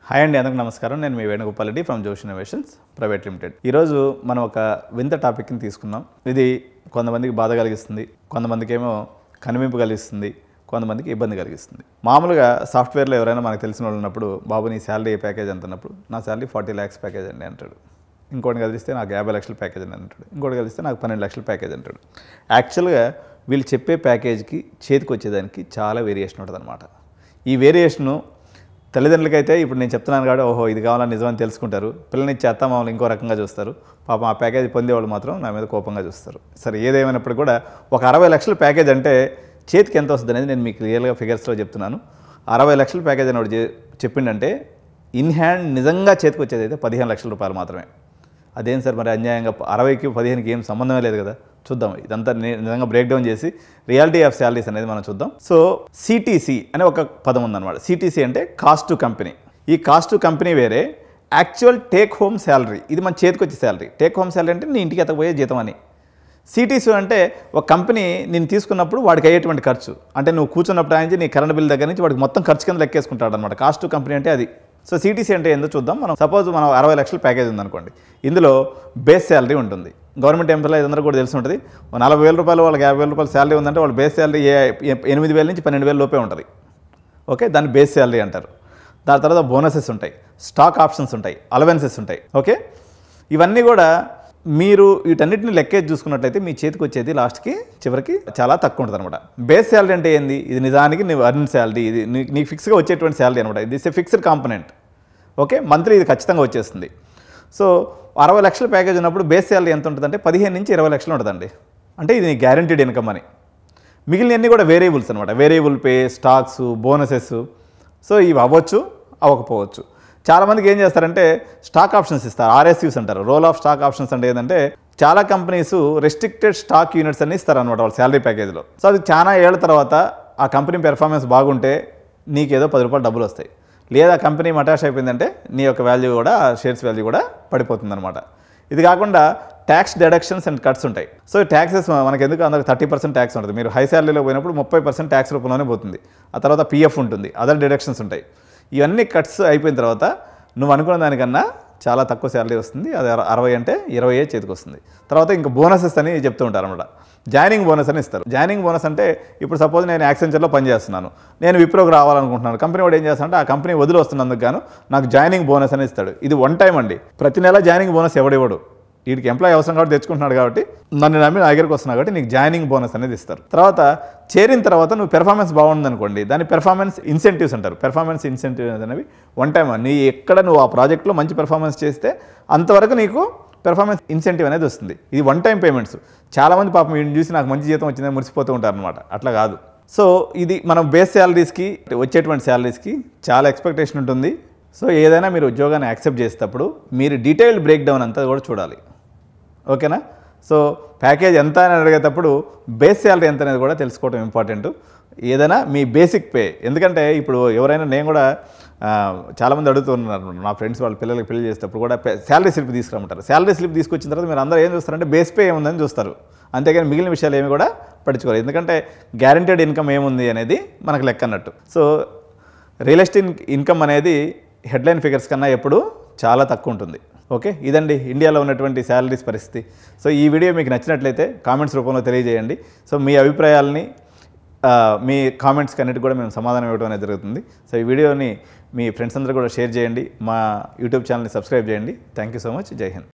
Hi అండి, అందరికీ నమస్కారం. నేను మీ వేణుగోపాల్ రెడ్డి ఫ్రమ్ జోష్ ఇన్నోవేషన్స్ ప్రైవేట్ లిమిటెడ్. ఈరోజు మనం ఒక వింత టాపిక్ని తీసుకున్నాం. ఇది కొంతమందికి బాధ కలిగిస్తుంది, కొంతమందికి ఏమో కనువింపు కలిగిస్తుంది, కొంతమందికి ఇబ్బంది కలిగిస్తుంది. మామూలుగా సాఫ్ట్వేర్లో ఎవరైనా మనకు తెలిసిన వాళ్ళు ఉన్నప్పుడు, బాబు నీ శాలరీ ఏ ప్యాకేజ్ అంటున్నప్పుడు నా శాలరీ 40 lakhs ప్యాకేజ్ అండి అంటాడు. ఇంకోటి కలిస్తే నాకు 50 లక్షల ప్యాకేజ్ అని అంటాడు. ఇంకోటి కలిస్తే నాకు 12 లక్షల ప్యాకేజ్ అంటాడు. యాక్చువల్గా వీళ్ళు చెప్పే ప్యాకేజ్కి చేతికి వచ్చేదానికి చాలా వేరియేషన్ ఉంటుంది అనమాట. ఈ వేరియేషను తల్లిదండ్రులకైతే ఇప్పుడు నేను చెప్తున్నాను కాబట్టి ఓహో ఇది కావాలని నిజమని తెలుసుకుంటారు. పిల్లల్ని చేస్తా మామూలు ఇంకో రకంగా చూస్తారు. పాపం ఆ ప్యాకేజ్ పొందేవాళ్ళు మాత్రం నా మీద కోపంగా చూస్తారు. సరే ఏదేమైనప్పుడు కూడా ఒక 60 లక్షల ప్యాకేజ్ అంటే చేతికి ఎంత వస్తుంది అనేది నేను మీకు క్లియర్గా ఫిగర్స్లో చెప్తున్నాను. 60 లక్షల ప్యాకేజ్ అని ఒకటి చెప్పిండంటే ఇన్ హ్యాండ్ నిజంగా చేతికి వచ్చేది అయితే 15 లక్షల రూపాయలు మాత్రమే. అదేం సార్ మరి అన్యాయంగా 60కి 15కి ఏం సంబంధమే లేదు కదా. చూద్దాం ఇదంతా నిజంగా బ్రేక్ డౌన్ చేసి రియాలిటీ ఆఫ్ శాలరీస్ అనేది మనం చూద్దాం. సో సిటీసీ అనే ఒక పదం ఉందన్నమాట. సిటీసీ అంటే కాస్ట్ టు కంపెనీ. ఈ కాస్ట్ టు కంపెనీ వేరే, యాక్చువల్ టేక్ హోమ్ శాలరీ ఇది మన చేతికి వచ్చే శాలరీ. టేక్ హోమ్ శాలరీ అంటే నీ ఇంటికి ఎత్తకపోయే జీతం అని. సిటీసీ అంటే ఒక కంపెనీ నేను తీసుకున్నప్పుడు వాడికి అయ్యేటువంటి ఖర్చు, అంటే నువ్వు కూర్చున్నప్పుడు ఆయన నీ కరెంట్ బిల్ దగ్గర నుంచి వాడికి మొత్తం ఖర్చు కింద లెక్కేసుకుంటాడు అనమాట. కాస్ట్ టు కంపెనీ అంటే అది. సో సిటీసీ అంటే ఏందో చూద్దాం. మనం సపోజ్ మనం 60 లక్షల ప్యాకేజ్ ఉందనుకోండి. ఇందులో బేస్ శాలరీ ఉంటుంది. గవర్నమెంట్ ఎంప్లాయీస్ అందరూ కూడా తెలిసి ఉంటుంది. 40,000 రూపాయలు వాళ్ళకి 50,000 రూపాయలు శాలరీ ఉందంటే వాళ్ళ బేస్ శాలరీ 8,000 నుంచి 12,000 లోపే ఉంటుంది. ఓకే, దాన్ని బేస్ శాలరీ అంటారు. దాని తర్వాత బోనసెస్ ఉంటాయి, స్టాక్ ఆప్షన్స్ ఉంటాయి, అలవెన్సెస్ ఉంటాయి. ఓకే, ఇవన్నీ కూడా మీరు వీటన్నిటిని లెక్కేసి చూసుకున్నట్లయితే మీ చేతికి వచ్చేది లాస్ట్కి చివరికి చాలా తక్కువ ఉంటుంది అనమాట. బేస్ శాలరీ అంటే ఏంది? ఇది నిజానికి నువ్వు అర్న్ శాలరీ, ఇది నీకు ఫిక్స్గా వచ్చేటువంటి శాలరీ అనమాట. ఇది ఫిక్స్డ్ కాంపనెంట్. ఓకే, మంత్లీ ఇది ఖచ్చితంగా వచ్చేస్తుంది. సో 60 లక్షల ప్యాకేజ్ ఉన్నప్పుడు బేస్ శాలరీ ఎంత ఉంటుందంటే 15 నుంచి 20 లక్షలు ఉంటుందండి. అంటే ఇది గ్యారంటీడ్ ఇన్కమ్ అని. మిగిలినవన్నీ కూడా వేరియబుల్స్ అనమాట. Variable pay, stocks, bonuses. So ఇవి అవ్వచ్చు, అవ్వకపోవచ్చు. చాలామందికి ఏం చేస్తారంటే స్టాక్ ఆప్షన్స్ ఇస్తారు, ఆర్ఎస్యూస్ అంటారు. రోల్ ఆఫ్ స్టాక్ ఆప్షన్స్ అంటే ఏంటంటే చాలా కంపెనీస్ రెస్ట్రిక్టెడ్ స్టాక్ యూనిట్స్ అని ఇస్తారు అనమాట వాళ్ళ శాలరీ ప్యాకేజ్లో. సో అది చాలా ఏళ్ళ తర్వాత ఆ కంపెనీ పెర్ఫార్మెన్స్ బాగుంటే నీకేదో 10 రూపాయలు డబ్బులు వస్తాయి. లేదా కంపెనీ మటాష్ అయిపోయిందంటే నీ యొక్క వాల్యూ కూడా, షేర్స్ వాల్యూ కూడా పడిపోతుంది అనమాట. ఇది కాకుండా ట్యాక్స్ డిడక్షన్స్ అండ్ కట్స్ ఉంటాయి. సో ట్యాక్సెస్ మనకి ఎందుకు అందరికి 30% ట్యాక్స్ ఉంటుంది. మీరు హై శాలరీలో పోయినప్పుడు 30% ట్యాక్స్ రూపంలోనే పోతుంది. ఆ తర్వాత పిఎఫ్ ఉంటుంది, అదర్ డిడక్షన్స్ ఉంటాయి. ఇవన్నీ కట్స్ అయిపోయిన తర్వాత నువ్వు అనుకున్న దానికన్నా చాలా తక్కువ శాలరీ వస్తుంది. అది 60 అంటే 20 చేతికి వస్తుంది. తర్వాత ఇంకా బోనసెస్ అని చెప్తూ ఉంటారు అనమాట. జాయినింగ్ బోనస్ అని ఇస్తారు. జాయినింగ్ బోనస్ అంటే ఇప్పుడు సపోజ్ నేను యాక్సెంచర్లో పనిచేస్తున్నాను, నేను విప్రోకి రావాలనుకుంటున్నాను. కంపెనీ వాడు ఏం చేస్తానంటే ఆ కంపెనీ వదిలి వస్తున్నందుకు గాను నాకు జాయినింగ్ బోనస్ అని ఇస్తాడు. ఇది 1 టైం అండి. ప్రతి నెల జాయినింగ్ బోనస్ ఎవడివ్వడు. వీడికి ఎంప్లాయీ అవసరం కాబట్టి తెచ్చుకుంటున్నాడు కాబట్టి, నన్ను నమ్మి నా దగ్గరికి వస్తున్నావు కాబట్టి నీకు జాయినింగ్ బోనస్ అనేది ఇస్తారు. తర్వాత చేరిన తర్వాత నువ్వు పెర్ఫార్మెన్స్ బాగుందనుకోండి, దాన్ని పెర్ఫార్మెన్స్ ఇన్సెంటివ్స్ అంటారు. పెర్ఫార్మెన్స్ ఇన్సెంటివ్స్ అనేవి 1 టైం. నీ ఎక్కడ నువ్వు ఆ ప్రాజెక్ట్లో మంచి పెర్ఫార్మెన్స్ చేస్తే అంతవరకు నీకు పెర్ఫార్మెన్స్ ఇన్సెంటివ్ అనేది వస్తుంది. ఇది 1 టైం పేమెంట్స్. చాలామంది పాపం వీడిని చూసి నాకు మంచి జీతం వచ్చిందని మురిసిపోతూ ఉంటారు అనమాట. అట్లా కాదు. సో ఇది మనం బేస్ శాలరీస్కి వచ్చేటువంటి శాలరీస్కి చాలా ఎక్స్పెక్టేషన్ ఉంటుంది. సో ఏదైనా మీరు ఉద్యోగాన్ని యాక్సెప్ట్ చేసేటప్పుడు మీరు డీటెయిల్డ్ బ్రేక్ డౌన్ అంతా కూడా చూడాలి. ఓకేనా? సో ప్యాకేజ్ ఎంత అని అడిగేటప్పుడు బేస్ శాలరీ ఎంత అనేది కూడా తెలుసుకోవడం ఇంపార్టెంట్. ఏదైనా మీ బేసిక్ పే. ఎందుకంటే ఇప్పుడు ఎవరైనా, నేను కూడా చాలామంది అడుగుతున్నారు, నా ఫ్రెండ్స్ వాళ్ళ పిల్లలకి పెళ్లి చేసేటప్పుడు కూడా శాలరీ స్లిప్ తీసుకురమ్మంటారు. శాలరీ స్లిప్ తీసుకొచ్చిన తర్వాత మీరు అందరూ ఏం చూస్తారంటే బేస్ పే ఏముందని చూస్తారు. అంతేగాని మిగిలిన విషయాలు ఏమి కూడా పట్టించుకోవాలి. ఎందుకంటే గ్యారంటీడ్ ఇన్కమ్ ఏముంది అనేది మనకు లెక్క అన్నట్టు. సో రియల్ ఎస్టేట్ ఇన్కమ్ అనేది హెడ్లైన్ ఫిగర్స్ కన్నా ఎప్పుడు చాలా తక్కువ ఉంటుంది. ఓకే, ఇదండి ఇండియాలో ఉన్నటువంటి శాలరీస్ పరిస్థితి. సో ఈ వీడియో మీకు నచ్చినట్లయితే కామెంట్స్ రూపంలో తెలియజేయండి. సో మీ అభిప్రాయాలని మీ కామెంట్స్కి అన్నిటి కూడా మేము సమాధానం ఇవ్వడం అనేది జరుగుతుంది. సో ఈ వీడియోని మీ ఫ్రెండ్స్ అందరూ కూడా షేర్ చేయండి. మా యూట్యూబ్ ఛానల్ని సబ్స్క్రైబ్ చేయండి. Thank you so much. జై హింద్.